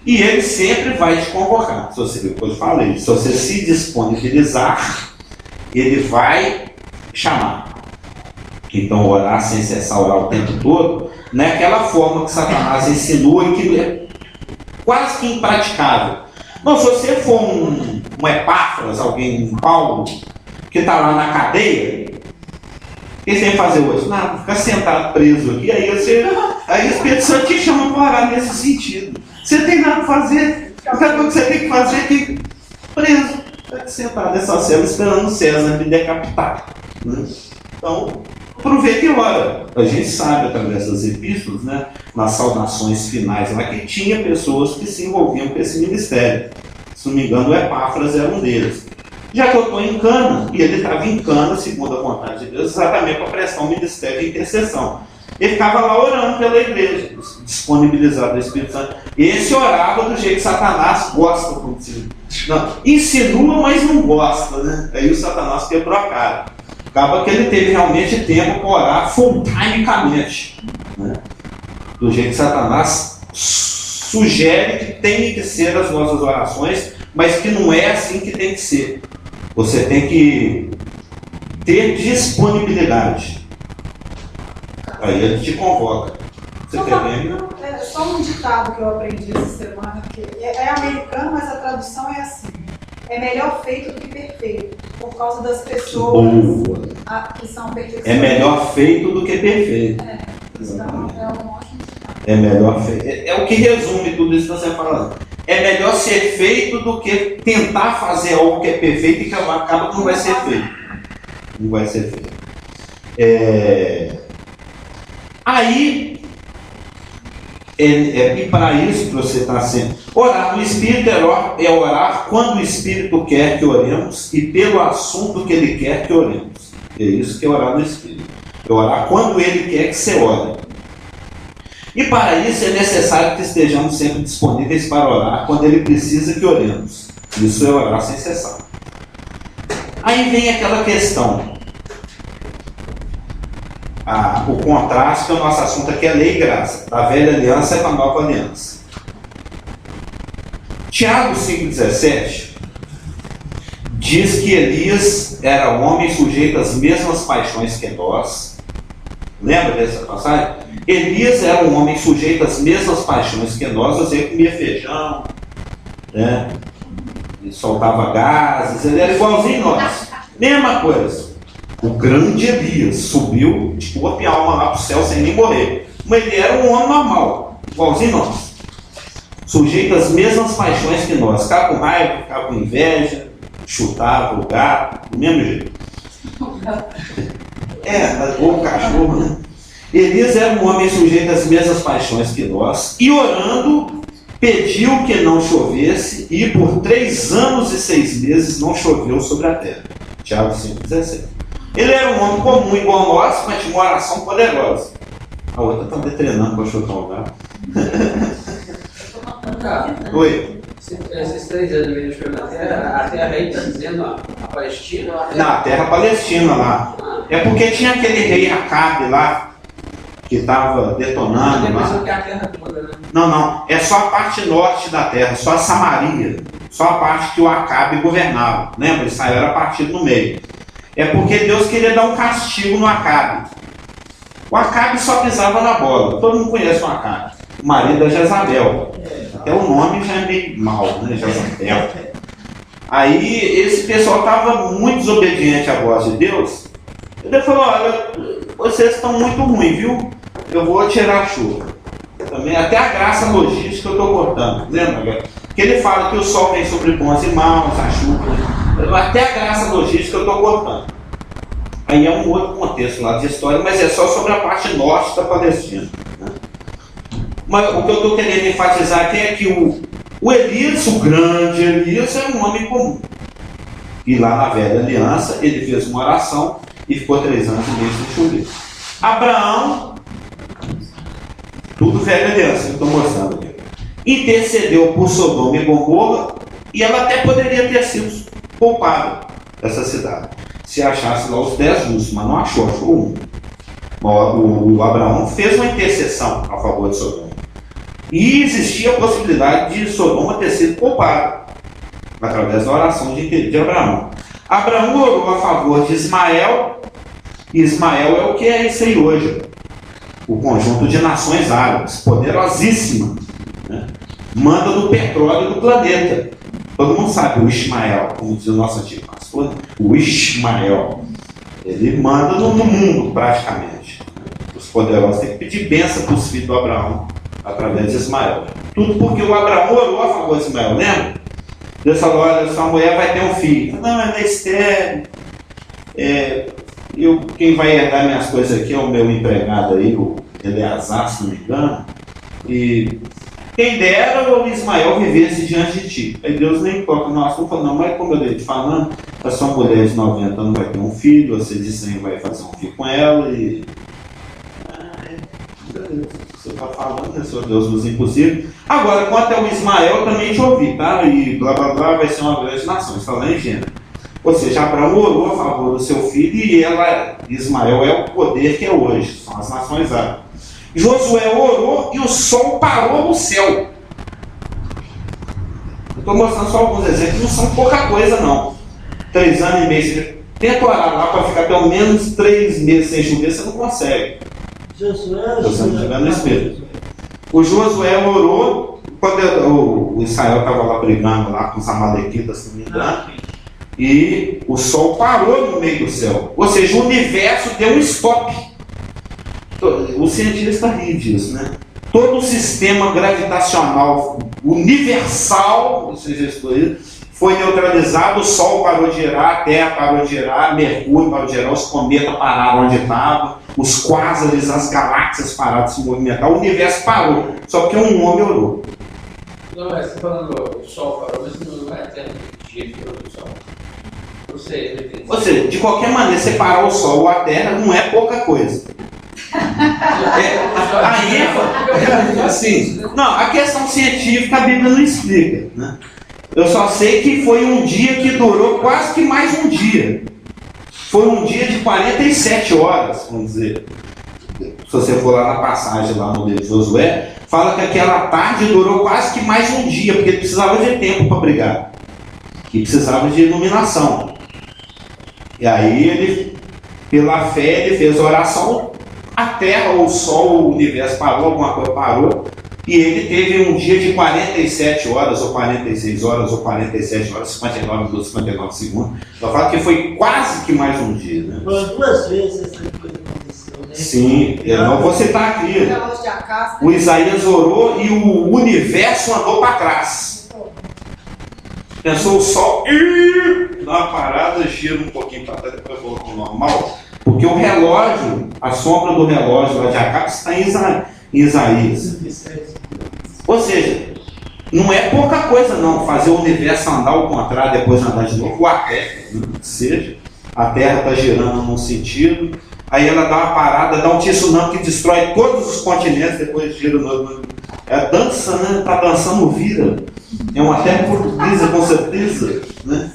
E ele sempre vai te convocar. Se você, depois eu falei, se você se disponibilizar, ele vai chamar. Então, orar sem cessar, orar o tempo todo, não é aquela forma que Satanás insinua e que é quase que impraticável. Não, se você for um Epáfras, alguém, um Paulo, que está lá na cadeia, o que você tem que fazer hoje? Nada, ficar sentado preso aqui, aí o Espírito Santo te chama para orar nesse sentido. Você tem nada para fazer, o que você tem que fazer é que preso, está sentado nessa cela esperando o César me decapitar. Né? Então, aproveita e ora. A gente sabe, através das epístolas, né, nas saudações finais lá, que tinha pessoas que se envolviam com esse ministério. Se não me engano, o Epáfras era um deles. Já que eu estou em Cana, e ele estava em Cana, segundo a vontade de Deus, exatamente para prestar um ministério de intercessão. Ele ficava lá orando pela igreja, disponibilizado do Espírito Santo. Esse orava do jeito que Satanás gosta. Não, insinua, mas não gosta, né? Aí o Satanás quebrou a cara. Acaba que ele teve realmente tempo para orar full-timecamente, né? Do jeito que Satanás sugere que tem que ser as nossas orações, mas que não é assim que tem que ser. Você tem que ter disponibilidade. Aí ele te convoca. Você é só um ditado que eu aprendi essa semana, que é americano, mas a tradução é assim: é melhor feito do que perfeito, por causa das pessoas que são perfeitas. É melhor feito do que perfeito. Então, é um ótimo ditado. É melhor feito. É o que resume tudo isso que você está falando. É melhor ser feito do que tentar fazer algo que é perfeito e que acaba que não vai ser feito. Não vai ser feito. Aí, e para isso que você está sendo. Orar no Espírito é orar quando o Espírito quer que oremos e pelo assunto que Ele quer que oremos. É isso que é orar no Espírito. É orar quando Ele quer que você ore. E para isso é necessário que estejamos sempre disponíveis para orar quando Ele precisa que oremos. Isso é orar sem cessar. Aí vem aquela questão. O contraste, que o nosso assunto aqui é lei e graça, da velha aliança com a nova aliança. Tiago 5,17 diz que Elias era um homem sujeito às mesmas paixões que nós. Lembra dessa passagem? Elias era um homem sujeito às mesmas paixões que nós. Você comia feijão, né? Ele soltava gases, ele era igualzinho nós. Mesma coisa. O grande Elias subiu de corpo e alma lá para o céu sem nem morrer. Mas ele era um homem normal, igualzinho nós. Sujeito às mesmas paixões que nós. Ficava com raiva, ficava com inveja, chutava o gato, do mesmo jeito. Ou o cachorro, né? Elias era um homem sujeito às mesmas paixões que nós. E orando, pediu que não chovesse. E por 3 anos e 6 meses não choveu sobre a terra. Tiago 5,17. Ele era um homem comum igual a nós, mas tinha uma oração poderosa. A outra está treinando para chutar o gato. Oi. Esses 3 anos meio de na terra, a terra aí está dizendo a Palestina? Na terra palestina lá. É porque tinha aquele rei Acabe lá, que estava detonando lá. Que é a terra toda, né? Não. É só a parte norte da terra, só a Samaria. Só a parte que o Acabe governava. Lembra? Israel era partido no meio. É porque Deus queria dar um castigo no Acabe. O Acabe só pisava na bola. Todo mundo conhece o Acabe. O marido da Jezabel. Até o nome já é meio mal, né? Jezabel. Aí esse pessoal estava muito desobediente à voz de Deus. Ele falou, olha, vocês estão muito ruins, viu? Eu vou tirar a chuva. Também, até a graça logística eu estou cortando. Lembra? Que ele fala que o sol vem sobre bons e maus, a chuva. Até a graça logística eu estou cortando. Aí é um outro contexto lá de história, mas é só sobre a parte norte da Palestina. Né? Mas o que eu estou querendo enfatizar aqui é que o Elias, o grande Elias, é um homem comum. E lá na velha aliança, ele fez uma oração e ficou 3 anos e meio sem chover. Abraão, tudo velha aliança, eu estou mostrando aqui. Intercedeu por Sodoma e Gomorra, e ela até poderia ter sido poupada, essa cidade, se achasse lá os 10 justos, mas não achou, achou 1. O Abraão fez uma intercessão a favor de Sodoma. E existia a possibilidade de Sodoma ter sido poupada, através da oração de Abraão. Abraão orou a favor de Ismael, e Ismael é o que é isso aí hoje. O conjunto de nações árabes, poderosíssimas, né? Manda do petróleo do planeta. Todo mundo sabe o Ismael, como diz o nosso antigo pastor, o Ismael. Ele manda no mundo, praticamente. Os poderosos têm que pedir bênção para os filhos do Abraão, através de Ismael. Tudo porque o Abraão orou a favor de Ismael, lembra? Deus falou, olha, sua mulher vai ter um filho. Não, ela é estéril. Quem vai herdar minhas coisas aqui é o meu empregado aí, o Eleazar, se não me engano. E quem dera o Ismael vivesse diante de ti. Aí Deus nem toca no assunto, falou, não, mas como eu estou te falando, a sua mulher de 90 anos vai ter um filho, você de 100 vai fazer um filho com ela e... Você está falando, né, Senhor Deus dos impossíveis. Agora, quanto ao Ismael, também te ouvi, tá? E blá blá blá, vai ser uma grande nação. Está lá em Gênesis. Ou seja, Abraão orou a favor do seu filho e Ismael é o poder que é hoje. São as nações árabes. Josué orou e o sol parou no céu. Eu estou mostrando só alguns exemplos, não são pouca coisa, não. 3 anos e meio. Tenta orar lá para ficar pelo menos 3 meses sem chover, você não consegue. O Josué orou quando o Israel estava lá brigando lá com os amalequitas, se não me engano, e o sol parou no meio do céu. Ou seja, o universo deu um stop. O cientista ri disso, né? Todo o sistema gravitacional universal, ou seja, foi neutralizado, o Sol parou de girar, a Terra parou de girar, Mercúrio parou de girar, os cometas pararam onde estavam, os quásares, as galáxias pararam de se movimentar, o universo parou, só porque um homem orou. Não, mas você está falando o Sol parou, mas não é a Terra que gira o Sol. Ou seja, de qualquer maneira, separar o Sol ou a Terra não é pouca coisa. Assim, não, a questão científica a Bíblia não explica, né? Eu só sei que foi um dia que durou quase que mais um dia. Foi um dia de 47 horas, vamos dizer. Se você for lá na passagem, lá no livro de Josué, fala que aquela tarde durou quase que mais um dia, porque ele precisava de tempo para brigar. E precisava de iluminação. E aí ele, pela fé, ele fez a oração, a terra, ou o sol, o universo parou, alguma coisa parou. E ele teve um dia de 47 horas, ou 46 horas, ou 47 horas, 59 minutos, 59 segundos. Eu falo que foi quase que mais um dia. Né? Foram 2 vezes essa coisa aconteceu, né? Sim, eu não vou citar aqui. O Isaías orou e o universo andou para trás. Pensou o sol, dá uma parada, gira um pouquinho para trás, depois voltou ao normal. Porque o relógio, a sombra do relógio lá de Acabe está em Isaías. Ou seja, não é pouca coisa não, fazer o universo andar ao contrário, depois andar de novo, ou a Terra, seja, a Terra está girando num sentido, aí ela dá uma parada, dá um tsunami que destrói todos os continentes, depois gira no outro. É a dança, né? Está dançando vira. É uma terra portuguesa, com certeza, né?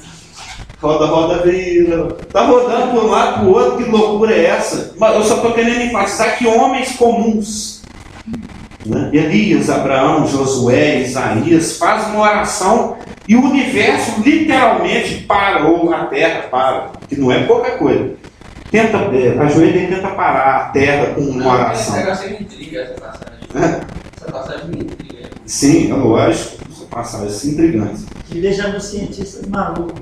Roda, roda, vira. Está rodando de um lado para o outro, que loucura é essa? Mas eu só estou querendo enfatizar que homens comuns, né? Elias, Abraão, Josué, Isaías, fazem uma oração e o universo literalmente para, ou a terra para, que não é pouca coisa. ajoelha e tenta parar a terra com uma oração. Esse negócio me intriga, essa passagem. Essa passagem me intriga. Sim, é lógico, essa passagem é intrigante. Que deixa os cientistas malucos.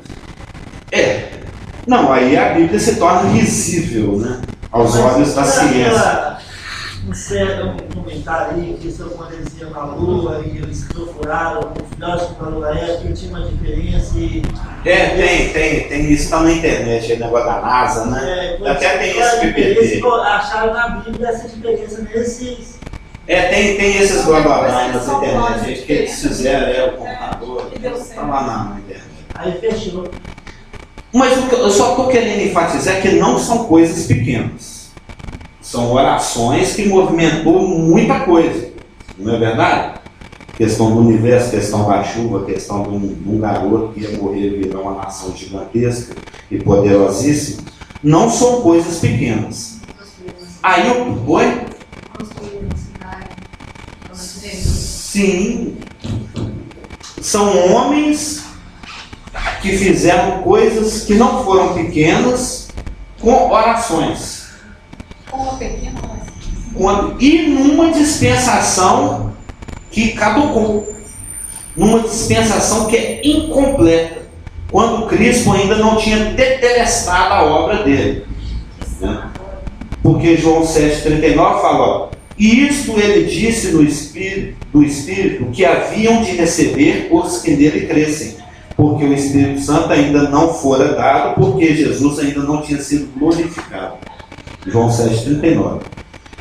Não, aí a Bíblia se torna risível, né? Aos olhos da ciência. Um comentário aí que seu poder dizia na Lua e eles procuraram o filósofo da Lua época e tinha uma diferença e... Tem isso, está na internet, aí, negócio da NASA, né? Até tem esse PPT. Acharam na Bíblia essa diferença nesses... Tem esses blá-blá-blá na internet, gente, que eles fizeram, o computador, está lá na internet. Aí fechou. Mas o que eu só estou querendo enfatizar é que não são coisas pequenas. São orações que movimentou muita coisa, não é verdade? Questão do universo, questão da chuva, questão de um garoto que ia morrer e virar uma nação gigantesca e poderosíssima. Não são coisas pequenas. Aí eu... Oi? Sim. São homens que fizeram coisas que não foram pequenas com orações. E numa dispensação que caducou. Numa dispensação que é incompleta. Quando Cristo ainda não tinha tetelestado a obra dele. Né? Porque João 7,39 fala, ó, e isto ele disse do Espírito que haviam de receber os que nele crescem. Porque o Espírito Santo ainda não fora dado, porque Jesus ainda não tinha sido glorificado. João 7,39.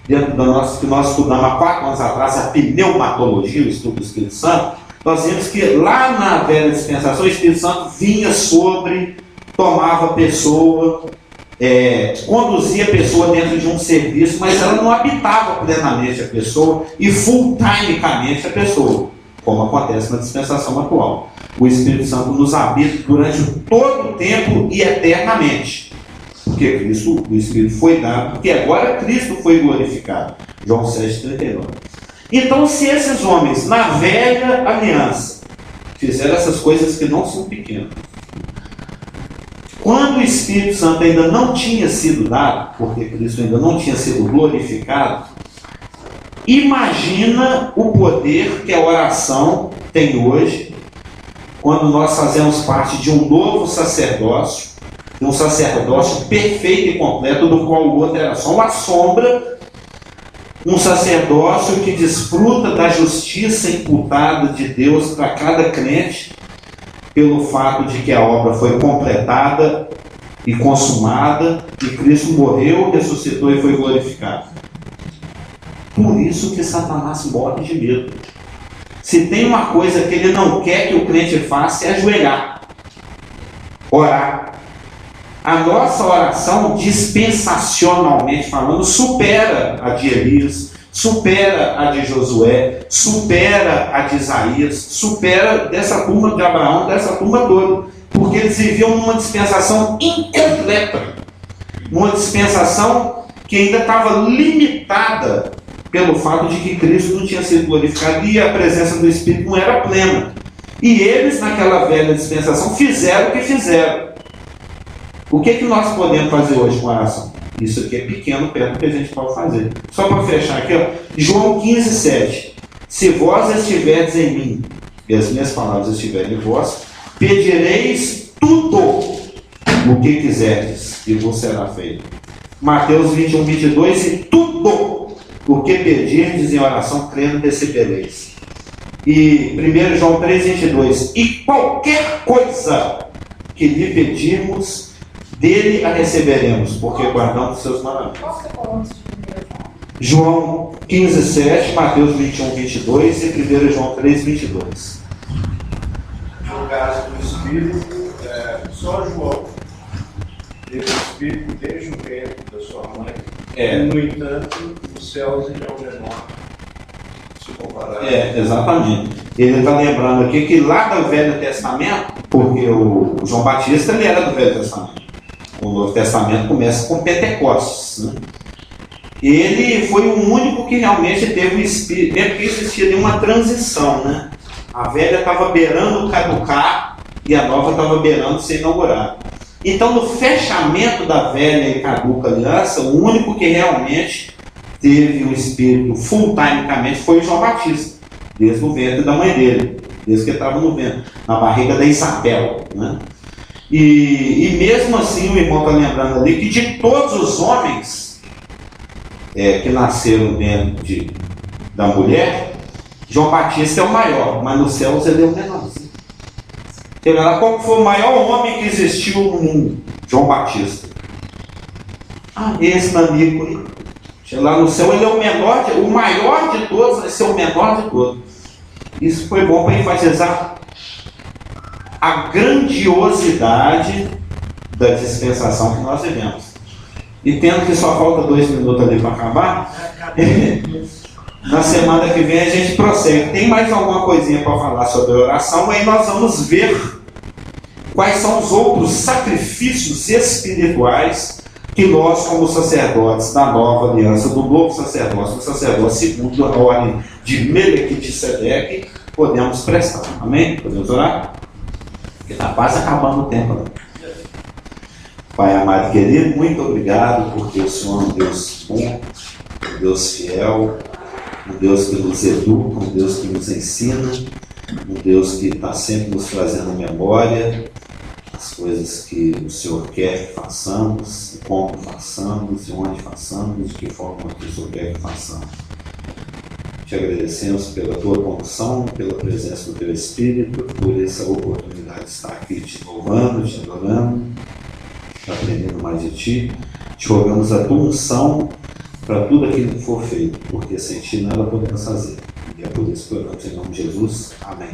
Dentro da nossa, que nós estudamos há 4 anos atrás, a pneumatologia, o estudo do Espírito Santo, nós vimos que lá na velha dispensação, o Espírito Santo vinha sobre, tomava a pessoa, conduzia a pessoa dentro de um serviço, mas ela não habitava plenamente a pessoa e full-timecamente a pessoa, como acontece na dispensação atual. O Espírito Santo nos habita durante todo o tempo e eternamente. Porque Cristo, o Espírito foi dado, porque agora Cristo foi glorificado. João 7,39. Então, se esses homens, na velha aliança, fizeram essas coisas que não são pequenas, quando o Espírito Santo ainda não tinha sido dado, porque Cristo ainda não tinha sido glorificado, imagina o poder que a oração tem hoje, quando nós fazemos parte de um novo sacerdócio, um sacerdócio perfeito e completo, do qual o outro era só uma sombra, um sacerdócio que desfruta da justiça imputada de Deus para cada crente, pelo fato de que a obra foi completada e consumada, e Cristo morreu, ressuscitou e foi glorificado. Por isso que Satanás morre de medo. Se tem uma coisa que ele não quer que o crente faça, é ajoelhar, orar. A nossa oração, dispensacionalmente falando, supera a de Elias, supera a de Josué, supera a de Isaías, supera dessa turma de Abraão, dessa turma toda, porque eles viviam numa dispensação incompleta, numa dispensação que ainda estava limitada pelo fato de que Cristo não tinha sido glorificado e a presença do Espírito não era plena. E eles, naquela velha dispensação, fizeram o que fizeram. O que nós podemos fazer hoje com a oração? Isso aqui é pequeno perto do que a gente pode fazer. Só para fechar aqui, ó, João 15,7. Se vós estiverdes em mim, e as minhas palavras estiverem em vós, pedireis tudo o que quiserdes, e vos será feito. Mateus 21:22, e tudo o que pedirdes em oração, crendo, recebereis. E 1 João 3:22, e qualquer coisa que lhe pedirmos, dele a receberemos, porque guardamos seus mandamentos. Qual você falou antes de 1 João 15:7, Mateus 21:22 e 1 João 3:22. No caso do Espírito, só João teve o Espírito desde o ventre da sua mãe. No entanto, os céus irão menor se comparar. Exatamente. Ele está lembrando aqui que lá do Velho Testamento, porque o João Batista ele era do Velho Testamento. O Novo Testamento começa com Pentecostes, né? Ele foi o único que realmente teve o Espírito, mesmo que existia nenhuma transição, né? A velha estava beirando caducar e a nova estava beirando ser inaugurada. Então, no fechamento da velha e caduca aliança, o único que realmente teve o Espírito full-timecamente foi o João Batista, desde o ventre da mãe dele, desde que ele estava no ventre, na barriga da Isabel, né? E mesmo assim, o irmão está lembrando ali que de todos os homens que nasceram dentro da mulher, João Batista é o maior, mas nos céus ele é o menorzinho. Qual foi o maior homem que existiu no mundo? João Batista. Esse nanico aí. Lá no céu ele é o menor, o maior de todos vai ser o menor de todos. Isso foi bom para enfatizar a grandiosidade da dispensação que nós vivemos. E tendo que só falta 2 minutos ali para acabar, na semana que vem a gente prossegue. Tem mais alguma coisinha para falar sobre a oração, aí nós vamos ver quais são os outros sacrifícios espirituais que nós, como sacerdotes da nova aliança, do novo sacerdócio, do sacerdócio segundo a ordem de Melequisedeque, podemos prestar. Amém? Podemos orar? Porque está quase acabando o tempo. Né? Pai amado e querido, muito obrigado porque o Senhor é um Deus bom, um Deus fiel, um Deus que nos educa, um Deus que nos ensina, um Deus que está sempre nos trazendo memória as coisas que o Senhor quer que façamos, e como façamos, e onde façamos, de que forma que o Senhor quer que façamos. Te agradecemos pela tua condução, pela presença do teu Espírito, por essa oportunidade de estar aqui te louvando, te adorando, aprendendo mais de ti. Te rogamos a tua unção para tudo aquilo que for feito, porque sem ti nada podemos fazer. E é por isso que oramos em nome de Jesus. Amém.